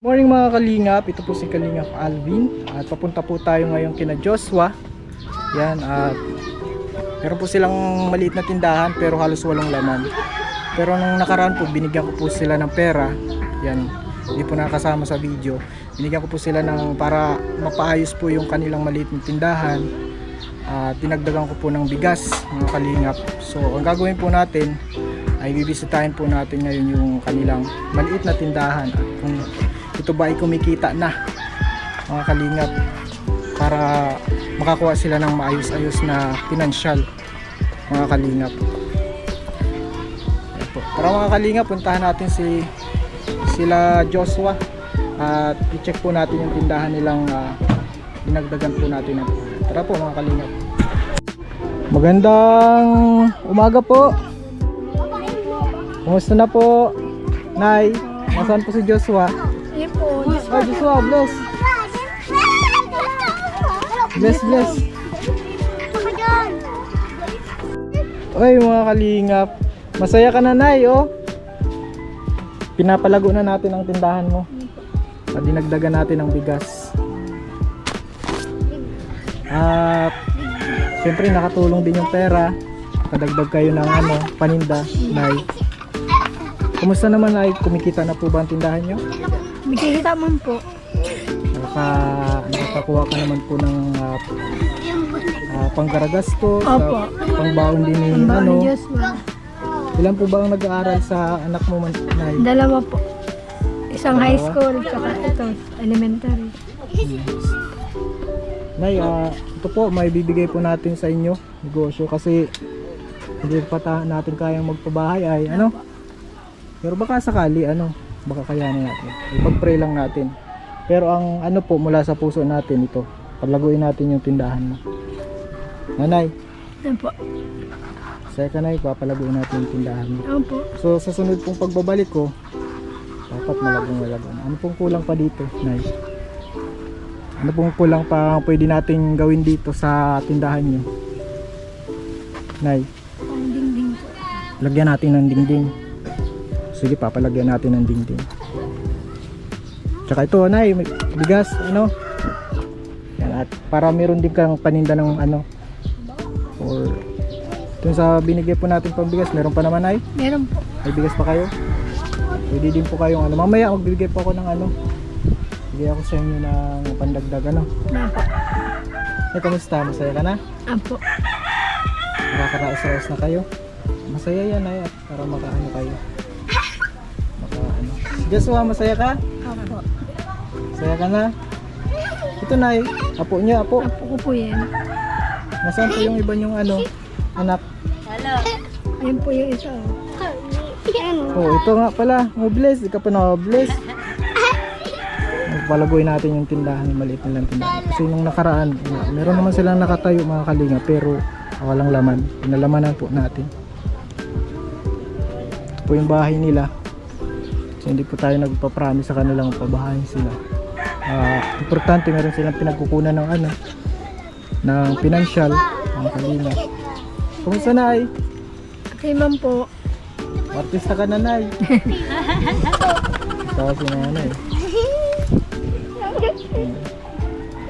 Morning mga kalingap, ito po si Kalingap Alvin at papunta po tayo ngayon kina Joshua. Yan, at meron po silang maliit na tindahan pero halos walang laman. Pero nung nakaraan po binigyan ko po sila ng pera. Yan, hindi po nakasama sa video. Binigyan ko po sila ng para mapaayos po yung kanilang maliit na tindahan. At dinagdagan ko po ng bigas mga kalingap. So ang gagawin po natin ay bibisitahin po natin ngayon yung kanilang maliit na tindahan at kung ito ba ay kumikita na mga kalingap para makakuha sila ng maayos-ayos na pinansyal mga kalingap. Para mga kalingap, puntahan natin sila Joshua at i-check po natin yung tindahan nilang dinagdagan po natin. Tara po mga kalingap. Magandang umaga po. Kumusta na po, Nay? Nasaan po si Joshua? Ayun po. Oh, Joshua, bless. Bless. Oy, mga kalingap. Masaya ka na, Nay, oh. Pinapalago na natin ang tindahan mo. At dinagdagan natin ang bigas. At siyempre nakatulong din yung pera. Kadagdag kayo ng paninda, Nay. Kumusta naman, Nay? Kumikita na po ba ang tindahan nyo? Bigyan man po. Nakakakuha ka naman po ng panggaragasto, Opo. pangbaon din ni Pambaon ni Joshua. Ilan po ba ang nag-aaral sa anak mo, Nay? Dalawa po. Isang high school, tsaka ito, elementary. Nay, ito po, may bibigay po natin sa inyo, negosyo, kasi hindi pa natin kayang magpabahay ay pero baka sakali baka kayanin natin, ipag-pray lang natin. Pero ang po mula sa puso natin ito, palaguin natin yung tindahan mo. Nanay, Opo. saya ka, Nay, papalaguin natin yung tindahan mo. Opo. So sa sunod pong pagbabalik ko, dapat malagong. Ano pong kulang pa dito, Nay? Ano pong kulang pa pwede nating gawin dito sa tindahan nyo, Nay? Ang dingding po. Lagyan natin ng dingding. Sige, papalagyan natin ng dingding. Tsaka ito, Nay, may bigas, Yan, at para meron din kang paninda ng or dun sa binigay po natin pang bigas, meron pa naman, Nay? Meron po. May bigas pa kayo? Pwede din po kayong mamaya magbibigay po ako ng bigay ako sa inyo ng pandagdag, Opo. Ay, kamusta? Masaya ka na? Opo. Nakakaraos-raos na kayo? Masaya yan, Nay, at para kayo. Joshua, masaya ka? Opo. Masaya ka na? Ito, Nay, apo niya, apo. Apo ko po yan. Nasaan po yung iba niyong anak? Ayun po yung isa. Oh, ito nga pala. Bless, ikaw pa bless. Palaguin natin yung tindahan, yung maliit nilang tindahan. Kasi nung nakaraan, meron naman silang nakatayo mga kalinga, pero walang laman. Pinalamanan po natin. Ito po yung bahay nila. So, hindi po tayo nagpa-promise sa kanilang pabahayin sila. Importante, meron silang pinagkukunan ng financial mga kalinga. Kumusta, Nay? Okay man po. Artista ka na, Nay. Ito si Nanay.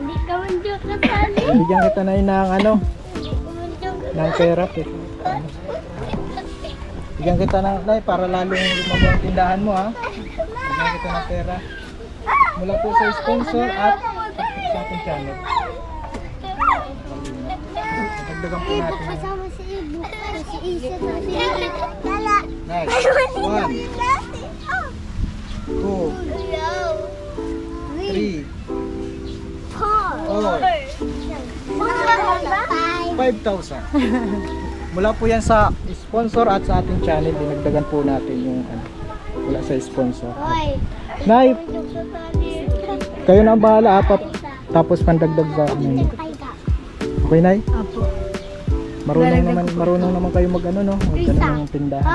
Hindi ka man joke na sali. Bigyan kita, Nay, ng pera. Bigyan kita ng, Nay, para lalong lumago ang tindahan mo, ha. Bigyan kita ng pera. Mula po sa sponsor at sa ating channel. Dagdagan po natin. Kasama si Ibu. Si Isa na si Nay, 1, 2, 3, 4, 5,000. Mula po yan sa sponsor at sa ating channel, dinagdagan po natin yung mula sa sponsor. Nay, kayo na ang bahala, tapos pandagdag sa okay, Nay? Apo. Marunong naman kayo mag ng tindahan.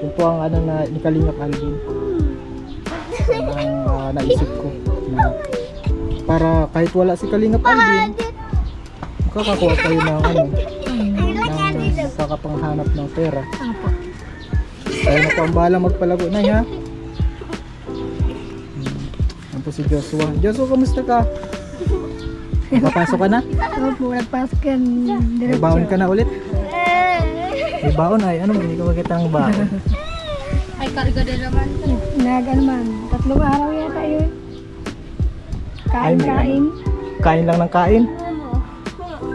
Yun po ang na ni Kalingap Alvin. Ang naisip ko na para kahit wala si Kalingap Alvin, makakakuha tayo ng makakapanghanap ng pera. Apo. Tayo na po ang bahala magpalago, Nay, ha? po si Joshua. Joshua, kamusta ka? Nakapasok ka na? Opo, nagpasok yan. May baon ka na ulit? May baon ay, ano, hindi ko makita ang baon. Ay, karga din naman. Ano man, 3 araw yata yun. Ay, may- Kain. Kain lang ng kain.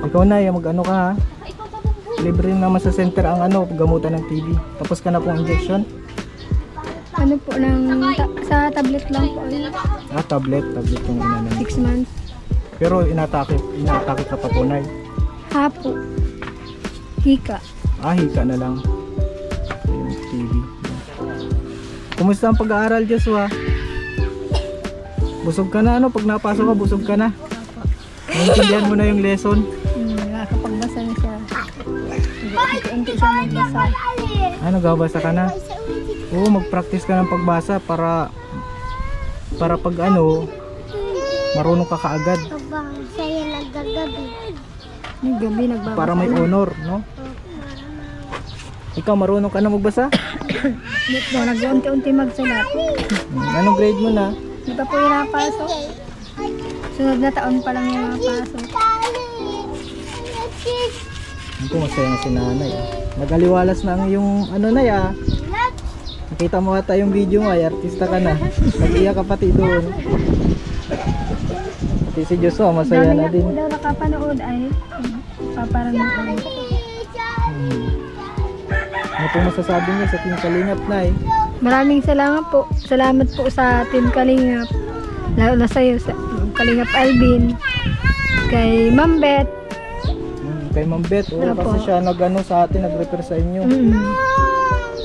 Ikaw na, mag-ano ka ha? Libre naman sa center ang ano, gamutan ng TB. Tapos ka na pong injection? Ano po, sa tablet lang po. Tablet yung inanan. 6 months. Pero inatake ka pa po, Nay. Hapo. Hika. Hika na lang. Yung TB. Kumusta ang pag-aaral, Joshua? Busog ka na, ano? Pag napasok ka, busog ka na. Naintindihan mo na yung lesson. Nakakapagbasa na siya. Unti siya magbasa. Nagbabasa ka na? Oo, mag-practice ka ng pagbasa para pag ano, marunong ka kaagad. Aba, saya nagagabi. May gabi nagbabasa. Para may honor, no? Ikaw, marunong ka na magbasa? Nag-unti-unti magsulat. Anong grade mo na? Di pa po yung napasok. Sunod na taon pa lang yung napasok. Ito, masaya na si nanay. Nagaliwalas na ang yung ano na ya. Nakita mo ata yung video mo, ay artista ka na. Nag-iyak ka pati doon. Pati si Joshua, masaya na din. Dami na po daw nakapanood ay paparanood. Ano po masasabi niyo sa Team Kalingap, Nay? Maraming salamat po. Salamat po sa Team Kalingap. Lalo na sa'yo, sa Kalingap Alvin. Kay Ma'am Beth. Kay Ma'am Beth, Ano kasi po? siya nag-ano sa atin, nag-refer sa inyo.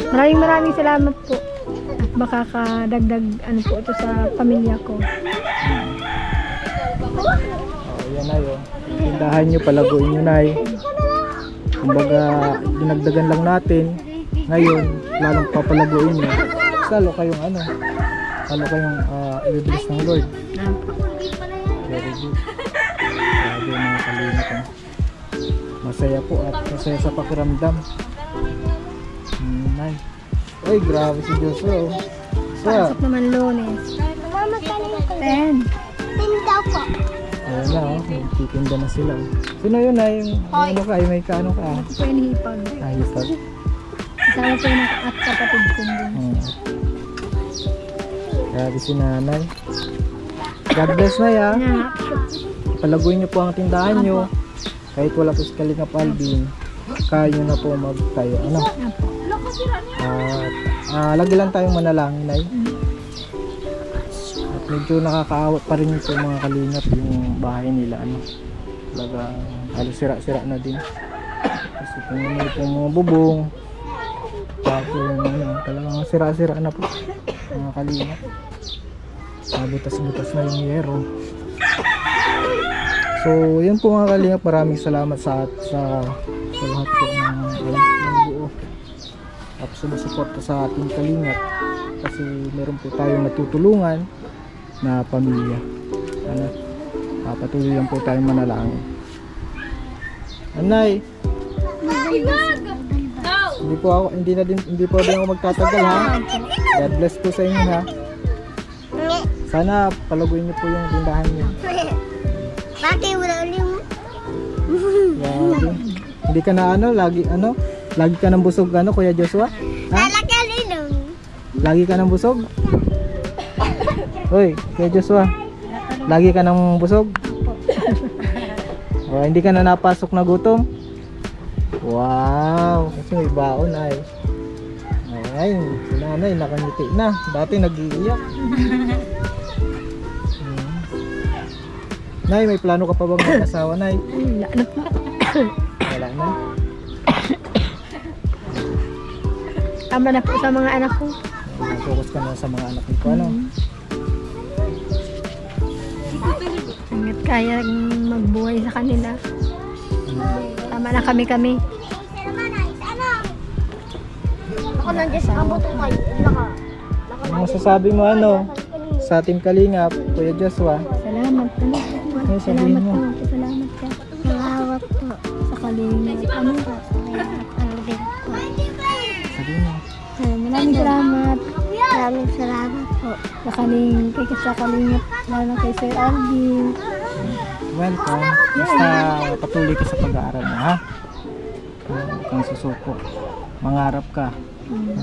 Maraming salamat po. At makakadagdag ano po ito sa pamilya ko. Yan Nay, oh. Tindahan nyo, palaguin nyo, Nay. Kumbaga, dinagdagan lang natin. Ngayon, lalong papalaguin nyo. Lalo kayong ano, lalo kayong i-bless ng Lord. Very good. Grabe mga kalingap. Masaya po at masaya sa pakiramdam. Nay. Ay, grabe si Joshua. Oh. Pasok naman Lunes. Mama, kanin ko. 10. Tindaw po. Ayan na, oh. Nagtitinda na sila. Oh. Sino yun, Nay? Yung ano ka, yung may kaano ka? Ako po yung hipag. Hipag. Kasama po yung at kapatid ko din. Grabe si nanay. God bless na ya. Palaguin niyo po ang tindahan niyo. Kahit wala po si Kalingap Alvin, kaya nyo na po magtayo. Ano? At lagi lang tayong manalangin, Nay. At medyo nakakaawa pa rin po mga kalingap yung bahay nila. Ano? Talaga halos sira-sira na din. Kasi kung ano po mga bubong, tapos talagang sira-sira na po mga kalingap. Butas-butas na yung yero. So, yun po mga kalingap, maraming salamat sa lahat po ng buo at sumusuporta sa ating kalingap kasi meron po tayong natutulungan na pamilya. Patuloy lang po tayong manalangin. Anay, hindi po din ako magtatagal ha. God bless po sa inyo ha. Sana palaguin niyo po yung tindahan niyo. Bakit wala ulit mo? Grabe. Hindi ka na lagi ka ng busog Kuya Joshua? Ha? Lalakalinong. Lagi ka ng busog? Hoy, Kuya Joshua. Lagi ka ng busog? Hindi ka na napasok na gutom? Wow, kasi may baon ay. Ay, si nanay nakangiti na. Dati nag-iiyak. Nay, may plano ka pa bang mag-asawa, Nay? Wala na po. Wala na. Tama na po sa mga anak ko. Focus ka na sa mga anak ko, ano? Hanggat kaya magbuhay sa kanila. Tama na kami. Ako nandiyan sa kabutong kayo. Ang masasabi mo sa Team Kalingap, Kuya Joshua? Salamat. Ano sabihin mo? Salamat ka. Mahawak po. Sa Kalingap. Ano ka? Alvin po. Sabihin mo. Maraming salamat. Maraming salamat po. sa kalingap, lalo na kay Sir Alvin. Welcome. Basta patuloy ka sa pag-aaral mo, ha? Huwag kang susuko. Mangarap ka.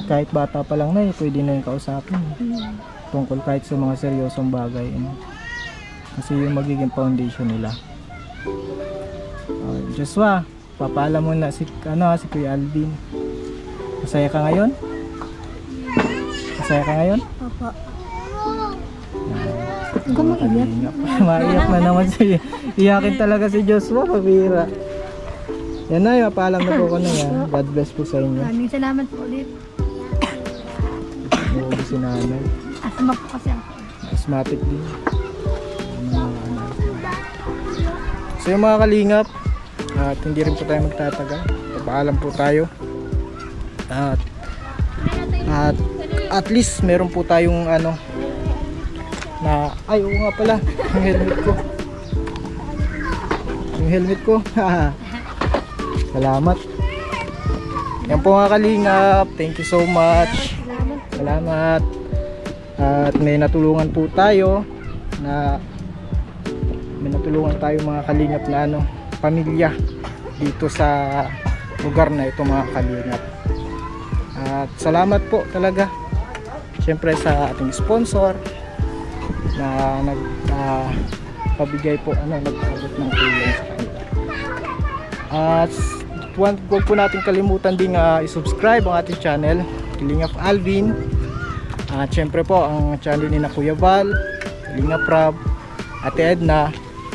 Kahit bata pa lang na pwede na yung kausapin. Tungkol kahit sa mga seryosong bagay. Kasi yung magiging foundation nila. Joshua, papaalam mo na si Kuya Alvin. Masaya ka ngayon? Masaya ka ngayon? Opo. Huwag kang mag-iyak. Maiyak na naman siya. Iyakin talaga si Joshua, pabira. Yan na, papaalam na po ko na yan. God bless po sa inyo. Maraming salamat po ulit. Oo, si nanay. Asma po kasi ako. Asthmatic din. So yung mga kalingap, at hindi rin po tayo magtatagal. Papaalam po tayo. At at least meron po tayong na ay oo nga pala, yung helmet ko. Yung helmet ko. Salamat. Yan po mga kalingap. Thank you so much. Salamat. At may natulungan po tayo mga kalingap na pamilya dito sa lugar na ito mga kalingap. At salamat po talaga syempre sa ating sponsor na nagpabigay po nagpaabot ng tulong sa kanila. At huwag po natin kalimutan ding i-subscribe ang ating channel Kalingap Alvin. At syempre po ang channel ni Kuya Val, Kalingap Rab, Ate Edna,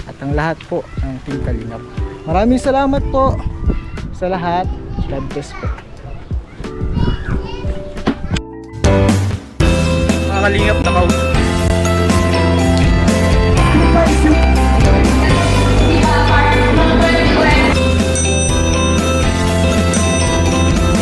at ang lahat po ng Team Kalingap. Maraming salamat po sa lahat. God bless po. Mga Kalingap,